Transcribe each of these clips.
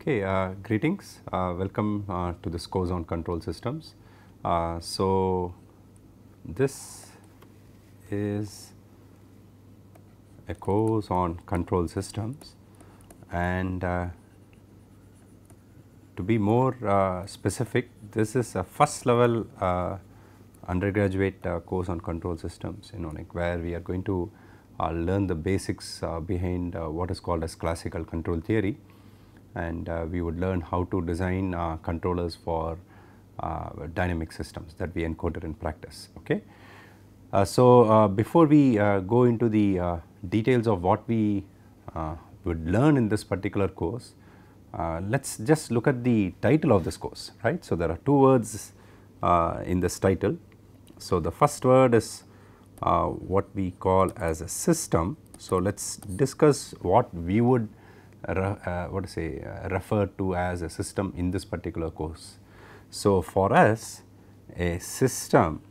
Okay, greetings. Welcome to this course on control systems. So, this is a course on control systems, and to be more specific, this is a first level undergraduate course on control systems, like where we are going to learn the basics behind what is called as classical control theory, and we would learn how to design controllers for dynamic systems that we encounter in practice. Okay. Before we go into the details of what we would learn in this particular course, let us just look at the title of this course, right. So, there are two words in this title. So, the first word is what we call as a system. So, let us discuss what we would refer to as a system in this particular course. So, for us a system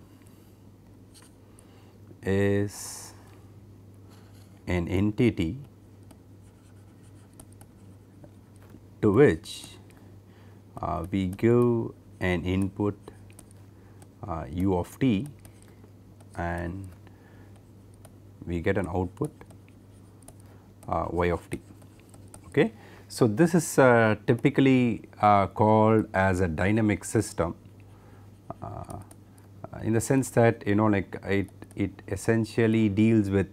is an entity to which we give an input u of t and we get an output y of t. Okay. So, this is typically called as a dynamic system in the sense that it essentially deals with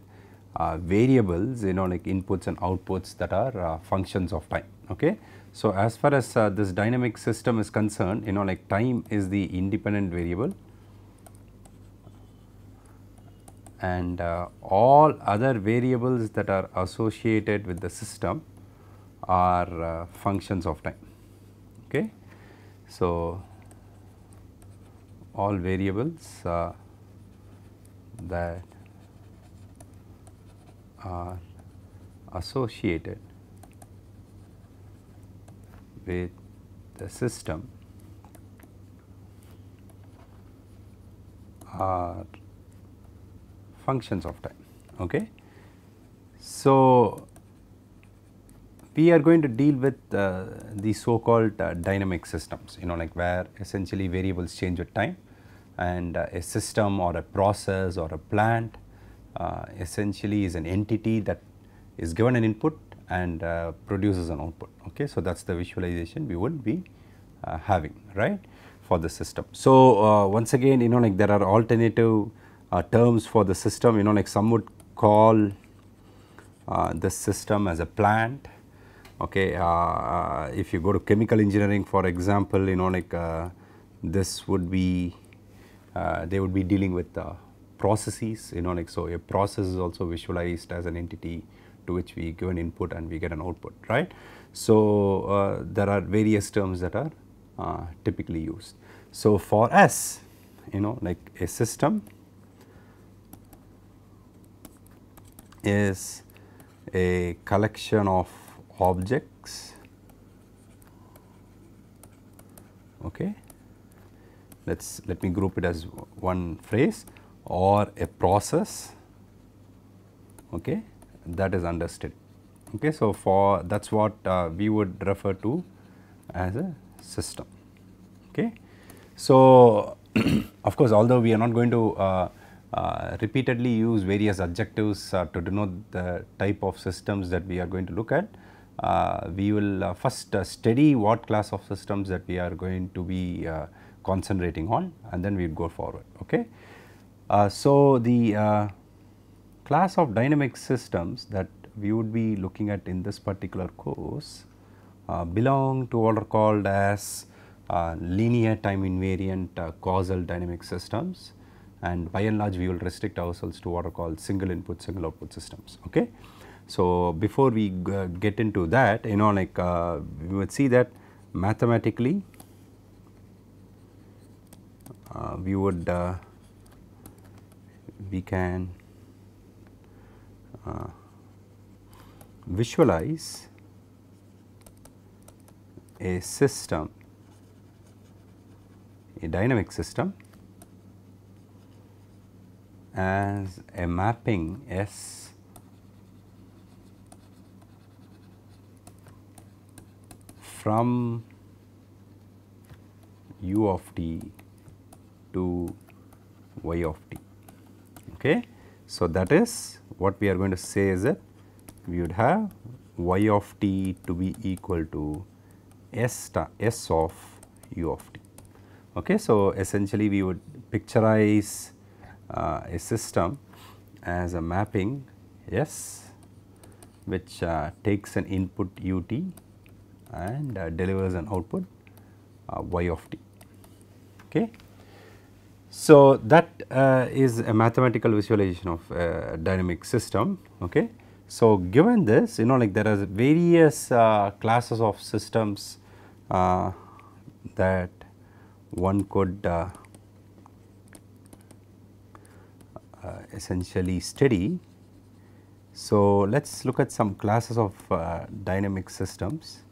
variables like inputs and outputs that are functions of time. Okay. So, as far as this dynamic system is concerned, time is the independent variable, and all other variables that are associated with the system are functions of time. Okay. So, all variables that are associated with the system are functions of time. Okay. So, we are going to deal with the so called dynamic systems, like where essentially variables change with time, and a system or a process or a plant essentially is an entity that is given an input and produces an output. Okay. So, that is the visualization we would be having, right, for the system. So, once again like there are alternative terms for the system, like some would call this system as a plant. Okay. If you go to chemical engineering, for example, this would be they would be dealing with processes, so a process is also visualized as an entity to which we give an input and we get an output, right. So, there are various terms that are typically used. So, for us, like a system is a collection of objects. Okay. Let me group it as one phrase, or a process, okay, that is under study. Okay. So, for that is what we would refer to as a system. Okay. So, of course, although we are not going to repeatedly use various adjectives to denote the type of systems that we are going to look at, we will first study what class of systems that we are going to be concentrating on, and then we will go forward. Okay. So, the class of dynamic systems that we would be looking at in this particular course belong to what are called as linear time invariant causal dynamic systems, and by and large we will restrict ourselves to what are called single input single output systems. Okay. So, before we get into that, we would see that mathematically we can visualize a system, a dynamic system, as a mapping S from u of t to y of t. Okay. So, that is what we are going to say is that we would have y of t to be equal to s of u of t. Okay. So, essentially we would picturize a system as a mapping S which takes an input ut and delivers an output y of t. Okay. So, that is a mathematical visualization of a dynamic system. Okay. So, given this, like there are various classes of systems that one could essentially study. So, let us look at some classes of dynamic systems.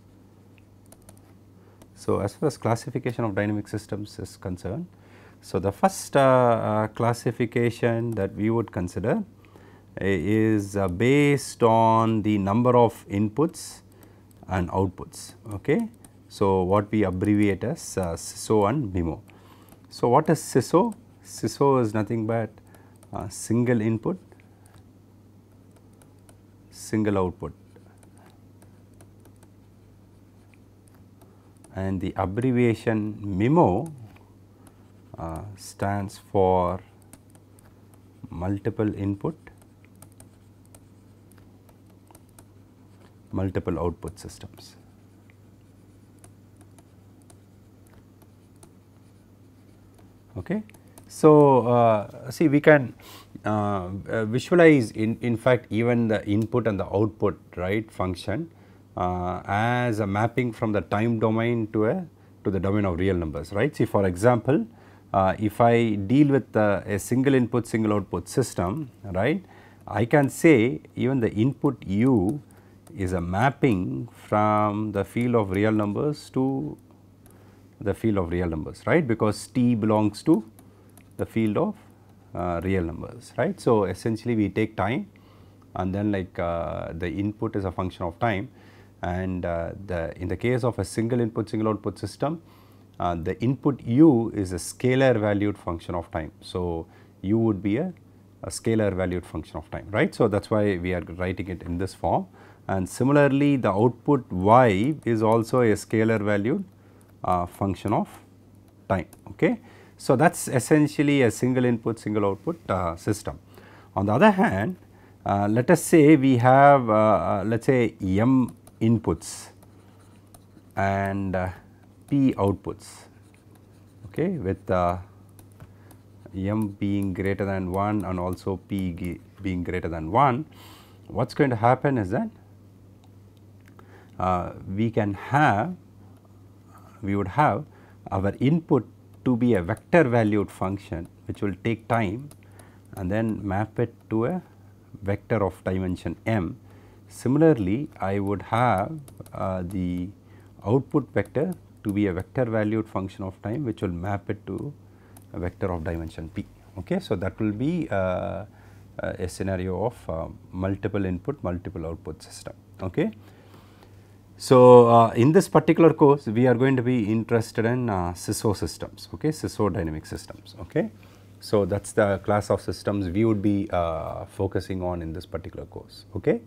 So, as far as classification of dynamic systems is concerned, so the first classification that we would consider is based on the number of inputs and outputs. Okay. So, what we abbreviate as SISO and MIMO. So, what is SISO? SISO is nothing but single input, single output, and the abbreviation MIMO stands for multiple input, multiple output systems. Okay. So, see, we can visualize in fact even the input and the output, right, function as a mapping from the time domain to the domain of real numbers, right. See, for example, if I deal with a single input single output system, right, I can say even the input u is a mapping from the field of real numbers to the field of real numbers, right, because t belongs to the field of real numbers, right. So, essentially we take time and then like the input is a function of time, and in the case of a single input single output system, the input u is a scalar valued function of time. So, u would be a scalar valued function of time, right. So, that is why we are writing it in this form, and similarly the output y is also a scalar valued function of time. Okay. So, that is essentially a single input single output system. On the other hand, let us say we have let us say m inputs and p outputs, okay, with m being greater than 1 and also p being greater than 1. What is going to happen is that we would have our input to be a vector valued function which will take time and then map it to a vector of dimension m. Similarly, I would have the output vector to be a vector valued function of time which will map it to a vector of dimension p. Okay. So, that will be a scenario of multiple input multiple output system. Okay. So, in this particular course we are going to be interested in SISO systems, okay, SISO dynamic systems. Okay. So, that is the class of systems we would be focusing on in this particular course. Okay.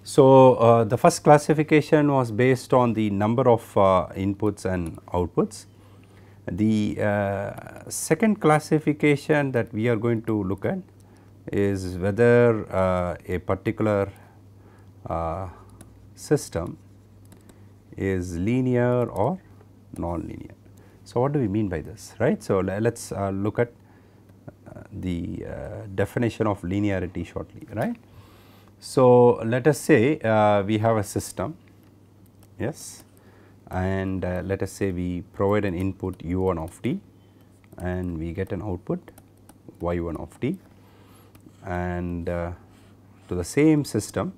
So, the first classification was based on the number of inputs and outputs. The second classification that we are going to look at is whether a particular system is linear or non-linear. So, what do we mean by this, right? So, let us look at the definition of linearity shortly, right. So, let us say we have a system, yes, and let us say we provide an input u1 of t and we get an output y1 of t, and to the same system,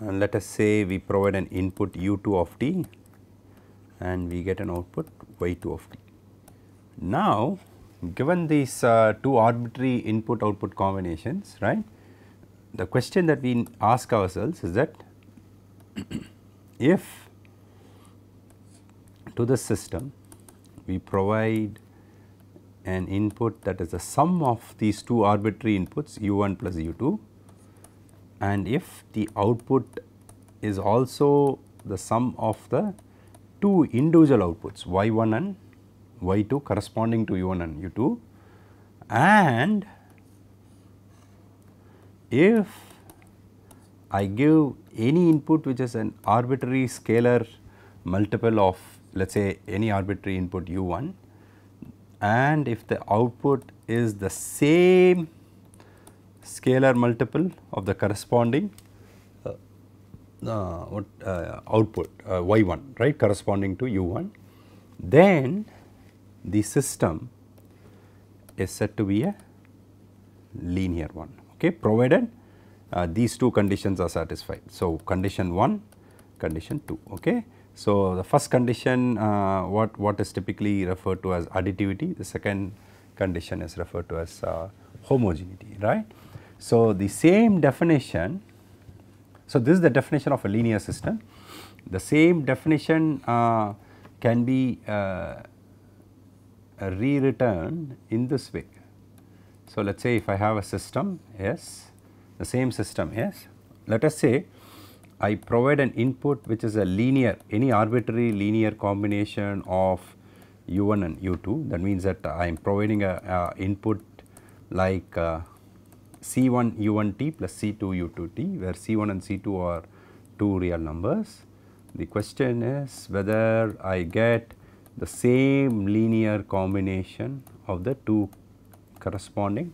and let us say we provide an input u2 of t and we get an output y2 of t. Now, given these two arbitrary input output combinations, right, the question that we ask ourselves is that if to the system we provide an input that is the sum of these two arbitrary inputs u1 plus u2, and if the output is also the sum of the two individual outputs y1 and y2 corresponding to u1 and u2, and if I give any input which is an arbitrary scalar multiple of, let us say, any arbitrary input u1, and if the output is the same scalar multiple of the corresponding output y1, right, corresponding to u1, then the system is said to be a linear one, okay, provided these two conditions are satisfied. So, condition 1, condition 2, okay. So, the first condition what is typically referred to as additivity, the second condition is referred to as homogeneity, right. So, the same definition, so this is the definition of a linear system. The same definition can be rewritten in this way. So, let us say if I have a system S, the same system S, let us say I provide an input which is a linear, any arbitrary linear combination of u1 and u2. That means that I am providing a input like c1 u1t plus c2 u2t, where c1 and c2 are two real numbers. The question is whether I get the same linear combination of the two corresponding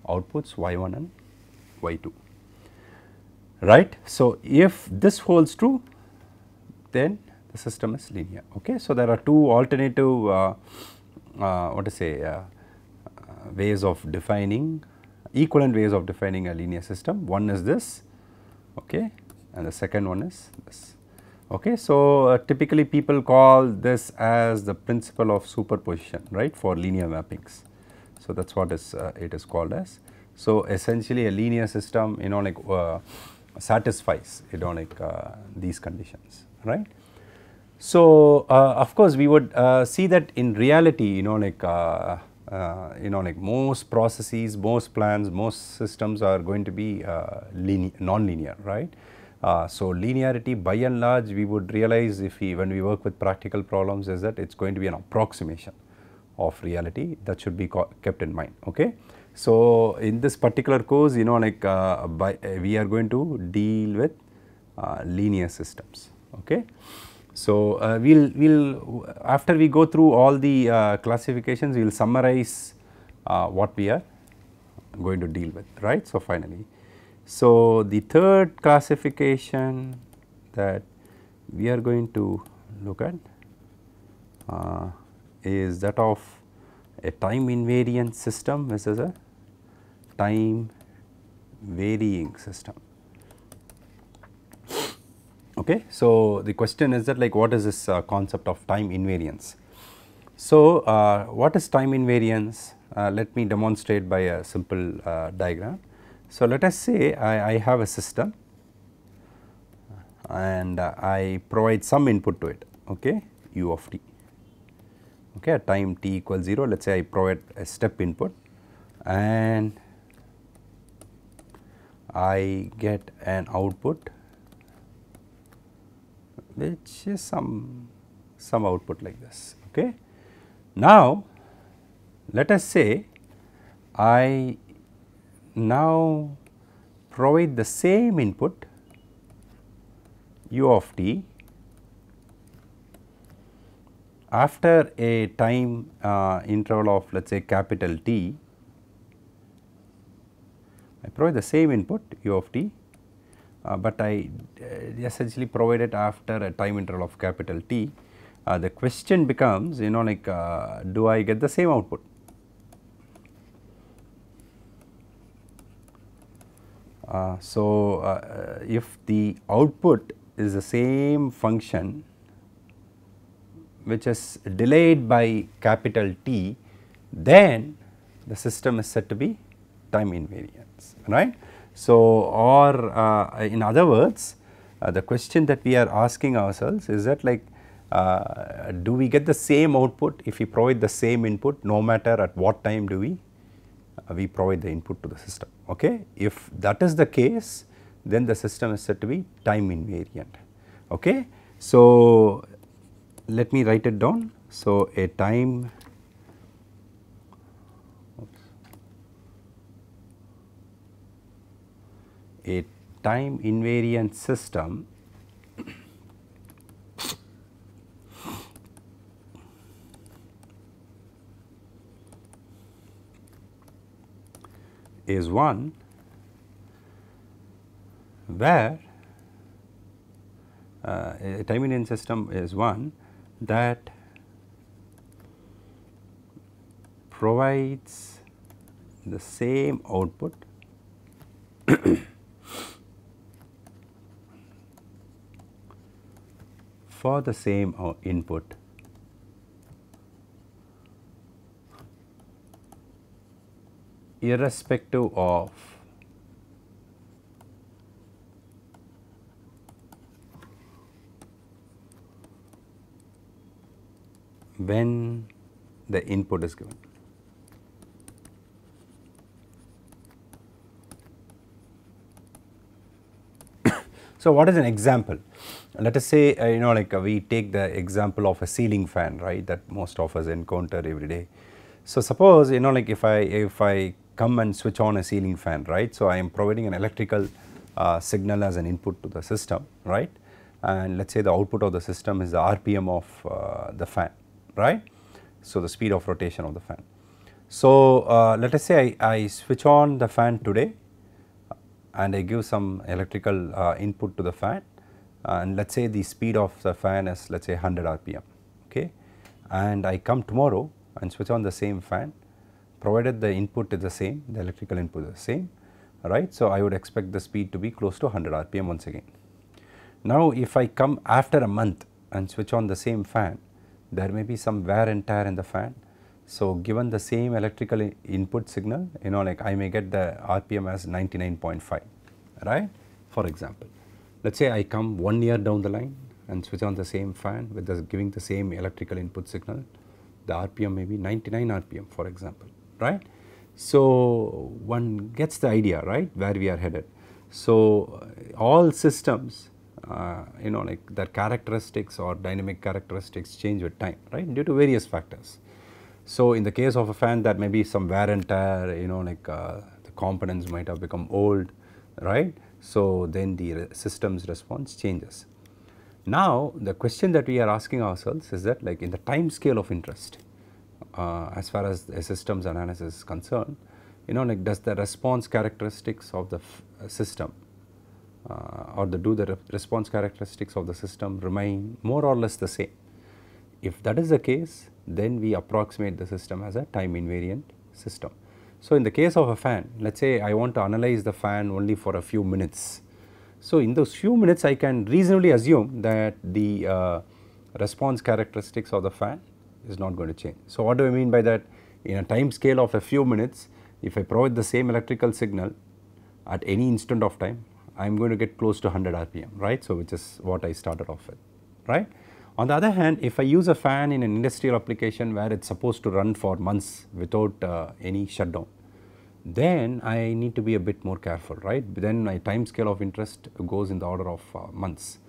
outputs y1 and y2, right. So, if this holds true, then the system is linear, okay. So, there are two alternative what to say ways of defining, equivalent ways of defining a linear system. One is this, okay, and the second one is this, okay. So, typically people call this as the principle of superposition, right, for linear mappings. So, that is what it is called as. So, essentially a linear system, you know, like satisfies, you know, like these conditions, right. So, of course, we would see that in reality, you know, like most processes, most plans, most systems are going to be non-linear, right. So, linearity by and large we would realize if we, when we work with practical problems, is that it is going to be an approximation of reality, that should be kept in mind, okay. So, in this particular course, you know, like we are going to deal with linear systems, okay. So, we'll after we go through all the classifications, we will summarize what we are going to deal with, right. So, finally, so the third classification that we are going to look at is that of a time invariant system versus a time varying system. Okay. So, the question is that, like, what is this concept of time invariance? So, what is time invariance? Let me demonstrate by a simple diagram. So, let us say I have a system and I provide some input to it, okay, u of t. Okay, at time t equals 0, let us say I provide a step input and I get an output which is some output like this, okay. Now, let us say I now provide the same input u of t after a time interval of, let us say, capital T. I provide the same input u of t, but I essentially provide it after a time interval of capital T. The question becomes, you know, like do I get the same output? So, if the output is the same function which is delayed by capital T, then the system is said to be time invariance, right. So, or in other words, the question that we are asking ourselves is that like do we get the same output if we provide the same input no matter at what time do we provide the input to the system. Okay. If that is the case, then the system is said to be time invariant. Okay. So, let me write it down. So, a time invariant system is one where a time invariant system is one that provides the same output for the same input irrespective of when the input is given. So, what is an example? Let us say like we take the example of a ceiling fan, right, that most of us encounter every day. So, suppose like if I come and switch on a ceiling fan, right. So, I am providing an electrical signal as an input to the system, right, and let us say the output of the system is the RPM of the fan, right. So, the speed of rotation of the fan. So, let us say I switch on the fan today and I give some electrical input to the fan, and let us say the speed of the fan is let us say 100 RPM, okay, and I come tomorrow and switch on the same fan provided the input is the same, the electrical input is the same, right. So, I would expect the speed to be close to 100 RPM once again. Now, if I come after a month and switch on the same fan, there may be some wear and tear in the fan. So, given the same electrical input signal, like I may get the RPM as 99.5, right, for example. Let us say I come 1 year down the line and switch on the same fan with giving the same electrical input signal, the RPM may be 99 RPM, for example, right. So, one gets the idea, right, where we are headed. So, all systems like their characteristics or dynamic characteristics change with time, right, due to various factors. So, in the case of a fan, there may be some wear and tear, like the components might have become old, right. So, then the system's response changes. Now, the question that we are asking ourselves is that like in the time scale of interest, as far as a systems analysis is concerned, like does the response characteristics of the system or do the response characteristics of the system remain more or less the same? If that is the case, then we approximate the system as a time invariant system. So, in the case of a fan, let us say I want to analyze the fan only for a few minutes. So, in those few minutes I can reasonably assume that the response characteristics of the fan is not going to change. So, what do I mean by that? In a time scale of a few minutes, if I provide the same electrical signal at any instant of time, I am going to get close to 100 RPM, right. So, which is what I started off with, right. On the other hand, if I use a fan in an industrial application where it is supposed to run for months without any shutdown, then I need to be a bit more careful, right. Then my time scale of interest goes in the order of months.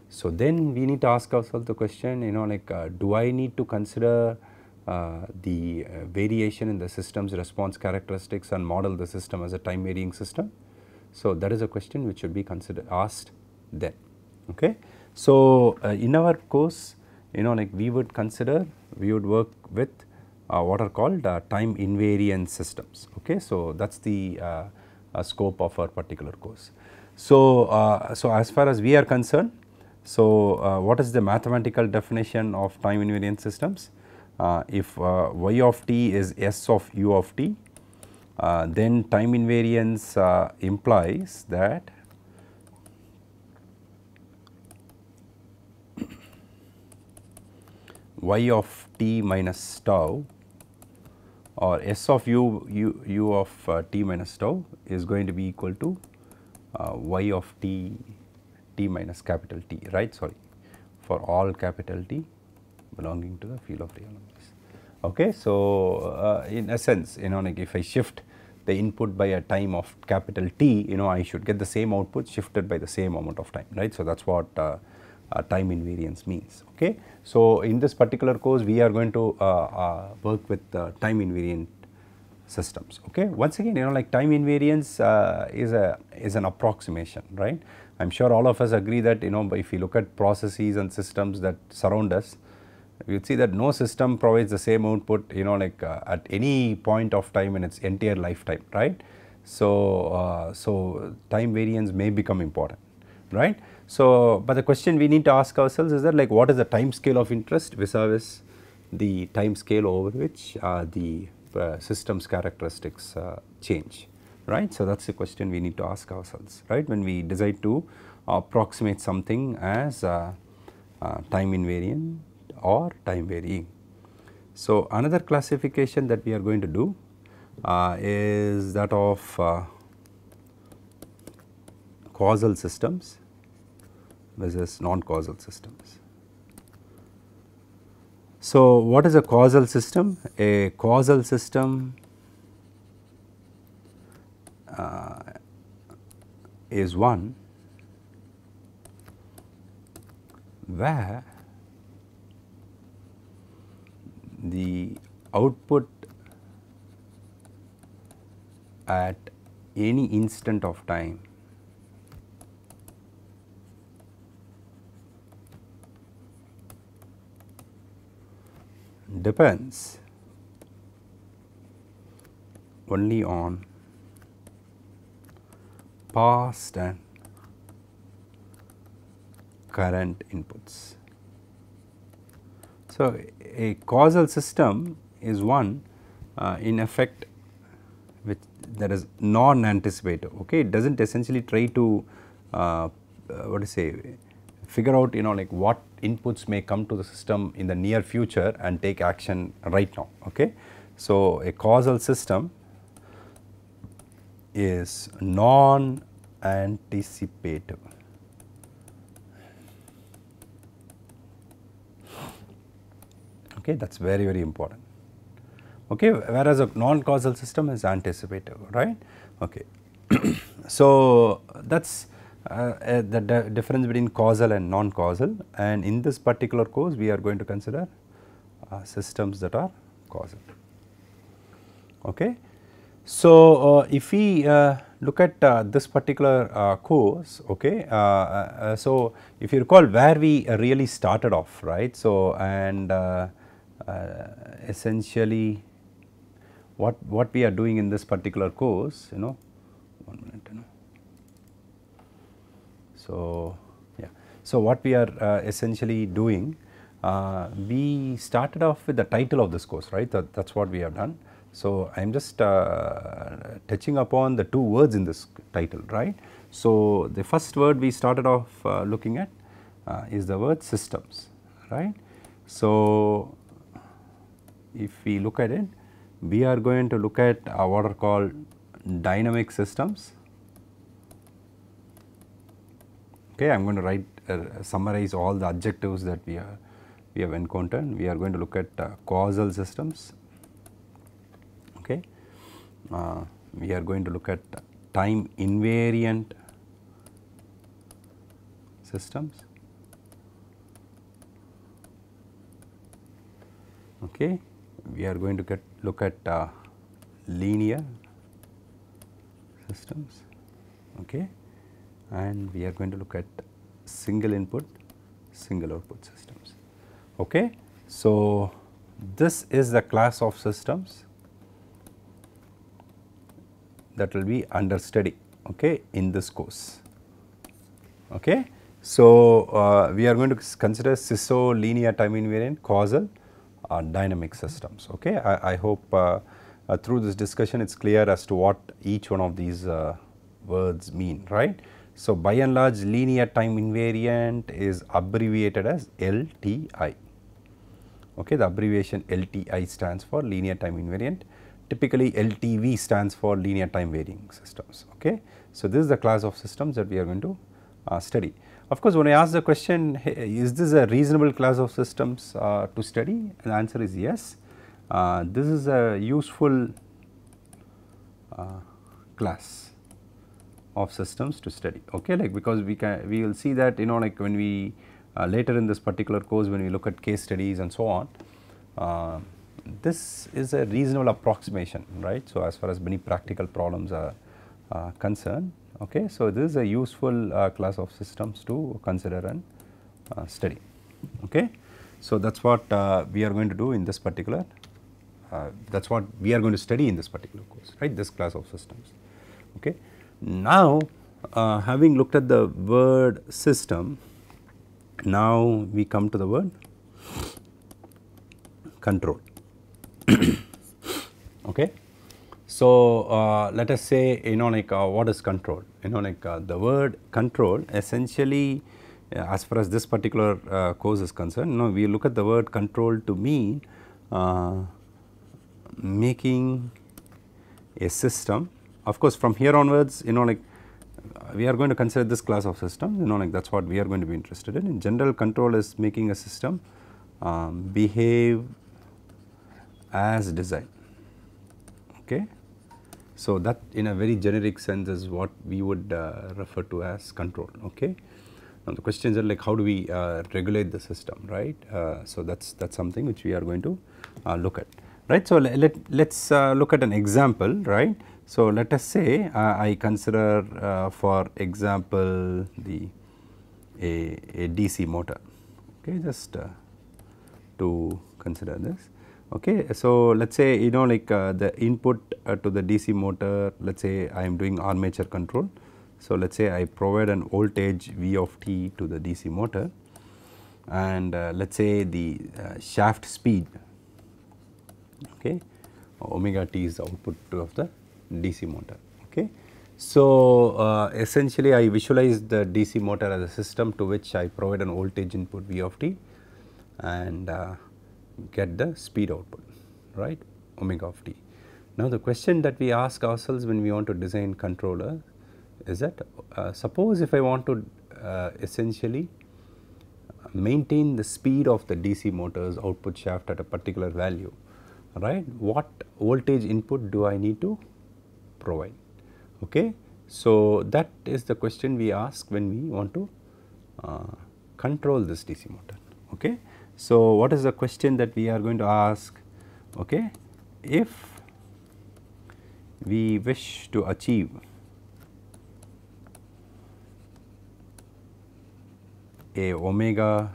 So, then we need to ask ourselves the question, like do I need to consider the variation in the system's response characteristics and model the system as a time varying system? So, that is a question which should be asked then, okay. So, in our course, like we would work with what are called time invariant systems, okay. So, that is the scope of our particular course. So, so as far as we are concerned, so what is the mathematical definition of time invariant systems? If y of t is s of u of t, then time invariance implies that y of t minus tau or s of u of t minus tau is going to be equal to y of t T minus capital T, right, sorry, for all capital T belonging to the field of real numbers. Okay. So, in essence, like if I shift the input by a time of capital T, I should get the same output shifted by the same amount of time, right. So, that is what time invariance means. Okay. So, in this particular course we are going to work with time invariant systems. Okay. Once again, like time invariance is an approximation, right. I am sure all of us agree that if you look at processes and systems that surround us, you would see that no system provides the same output like at any point of time in its entire lifetime, right. So, so time variance may become important, right. So, but the question we need to ask ourselves is that, like, what is the time scale of interest vis-a-vis the time scale over which the system's characteristics change, right. So, that is the question we need to ask ourselves, right, when we decide to approximate something as time invariant or time varying. So, another classification that we are going to do is that of causal systems versus non-causal systems. So, what is a causal system? A causal system is one where the output at any instant of time depends only on past and current inputs. So, a causal system is one in effect which that is non-anticipative. Okay, it does not essentially try to what to say, figure out like what inputs may come to the system in the near future and take action right now. Okay. So, a causal system is non-anticipative. Okay, that is very, very important. Okay, whereas a non-causal system is anticipative, right. Okay. So, that is the difference between causal and non-causal, and in this particular course we are going to consider systems that are causal. Okay. So, if we look at this particular course, okay, so if you recall where we really started off, right. So, and essentially what we are doing in this particular course, 1 minute, So, yeah. So, what we are essentially doing, we started off with the title of this course, right. That is what we have done. So, I am just touching upon the two words in this title, right. So, the first word we started off looking at is the word systems, right. So, if we look at it, we are going to look at what are called dynamic systems. Okay, I am going to write summarize all the adjectives that we have encountered. We are going to look at causal systems. Okay, we are going to look at time invariant systems. Okay, we are going to look at linear systems. Okay, and we are going to look at single input, single output systems. Okay. So, this is the class of systems that will be under study, okay, in this course. Okay. So, we are going to consider linear time invariant, causal, dynamic systems. Okay. I hope through this discussion it is clear as to what each one of these words mean, right. So, by and large linear time invariant is abbreviated as LTI. Okay, the abbreviation LTI stands for linear time invariant. Typically LTV stands for linear time varying systems. Okay. So, this is the class of systems that we are going to study. Of course, when I ask the question, hey, is this a reasonable class of systems to study? The answer is yes. This is a useful class of systems to study, okay, like because we will see that, you know, like when we later in this particular course, when we look at case studies and so on, this is a reasonable approximation, right. So, as far as many practical problems are concerned, okay. So, this is a useful class of systems to consider and study, okay. So, that is what we are going to do in this particular, that is what we are going to study in this particular course, right, this class of systems, okay. Now, having looked at the word system, now we come to the word control. Okay. So, let us say, you know, like what is control? You know, like the word control essentially, as far as this particular course is concerned, you know, we look at the word control to mean making a system. Of course, from here onwards, you know, like we are going to consider this class of system, you know, like that is what we are going to be interested in. In general, control is making a system behave as designed, okay. So, that in a very generic sense is what we would refer to as control, okay. Now, the questions are like how do we regulate the system, right. So, that is something which we are going to look at, right. So, let us look at an example, right. So, let us say I consider for example a DC motor, okay, just to consider this. Okay. So, let us say, you know, like the input to the DC motor, let us say I am doing armature control. So, let us say I provide an voltage V of t to the DC motor, and let us say the shaft speed, okay, omega t is the output of the DC motor, okay. So, essentially I visualize the DC motor as a system to which I provide an voltage input V of t and get the speed output, right, omega of t. Now, the question that we ask ourselves when we want to design controller is that suppose if I want to essentially maintain the speed of the DC motor's output shaft at a particular value, right, what voltage input do I need to provide, okay. So, that is the question we ask when we want to control this DC motor, okay. So, what is the question that we are going to ask, okay, if we wish to achieve a omega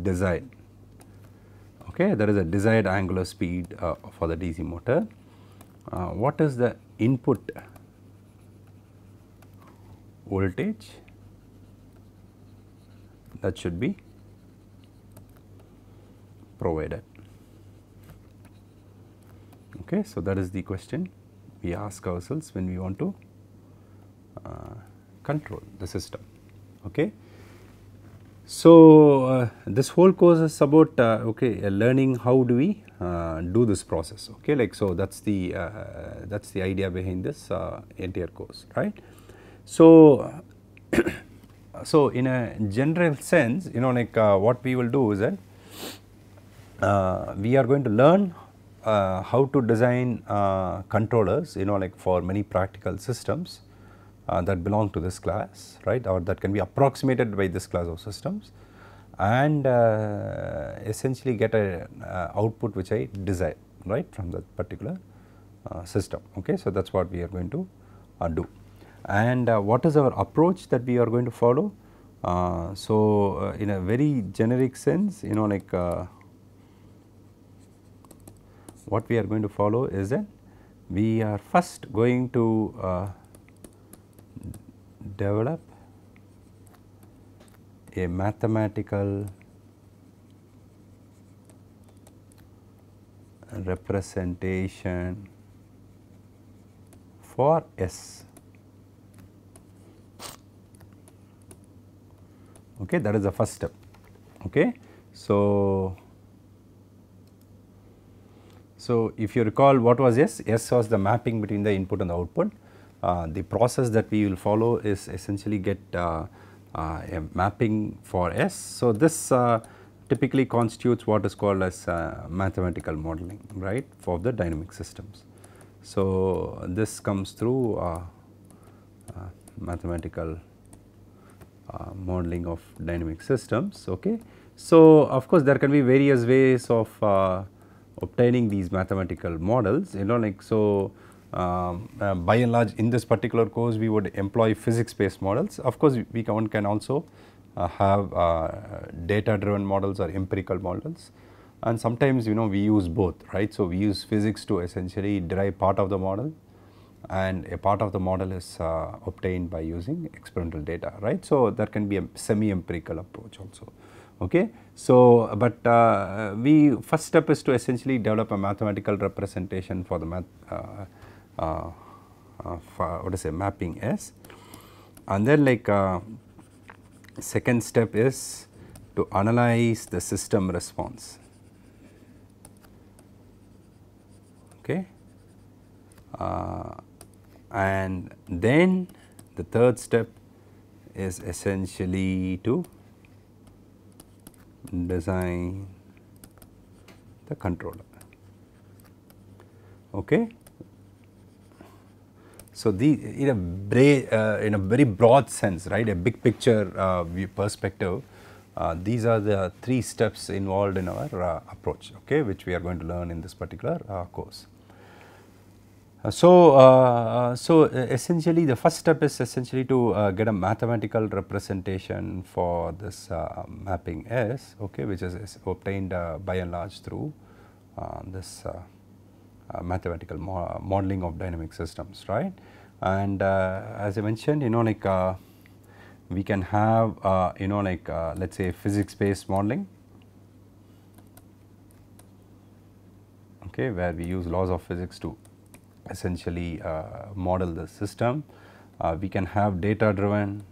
desired, okay, that is a desired angular speed for the DC motor, what is the input voltage that should be provided, okay. So, that is the question we ask ourselves when we want to control the system, okay. So, this whole course is about okay, learning how do we do this process, okay, like so that is the idea behind this entire course, right. So, so in a general sense, you know, like what we will do is that we are going to learn how to design controllers, you know, like for many practical systems that belong to this class, right, or that can be approximated by this class of systems, and essentially get a output which I desire, right, from that particular system, okay. So, that is what we are going to do, and what is our approach that we are going to follow. So, in a very generic sense, you know, like what we are going to follow is that we are first going to develop a mathematical representation for S, okay, that is the first step, okay. So, if you recall what was S, S was the mapping between the input and the output. The process that we will follow is essentially get a mapping for S. So, this typically constitutes what is called as mathematical modeling, right, for the dynamic systems. So, this comes through mathematical modeling of dynamic systems. Okay. So, of course, there can be various ways of obtaining these mathematical models, you know, like so. By and large, in this particular course, we would employ physics based models. Of course, one can also have data driven models or empirical models, and sometimes, you know, we use both, right. So, we use physics to essentially derive part of the model, and a part of the model is obtained by using experimental data, right. So, there can be a semi empirical approach also. Okay. So, but first step is to essentially develop a mathematical representation for the what is a mapping S, and then like second step is to analyze the system response. Okay. And then the third step is essentially to design the controller. Okay. So, in a very broad sense, right, a big picture perspective, these are the 3 steps involved in our approach, okay, which we are going to learn in this particular course. So, essentially the first step is essentially to get a mathematical representation for this mapping S, okay, which is obtained by and large through this mathematical modeling of dynamic systems, right. And as I mentioned, you know, like we can have you know, like let us say physics based modeling, okay, where we use laws of physics to essentially model the system. We can have data driven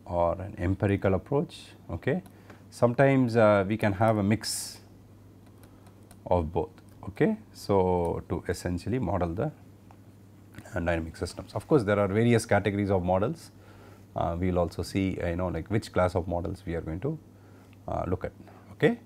or an empirical approach, okay. Sometimes we can have a mix of both, okay. So, to essentially model the dynamic systems. Of course, there are various categories of models. We will also see, you know, like which class of models we are going to look at, okay.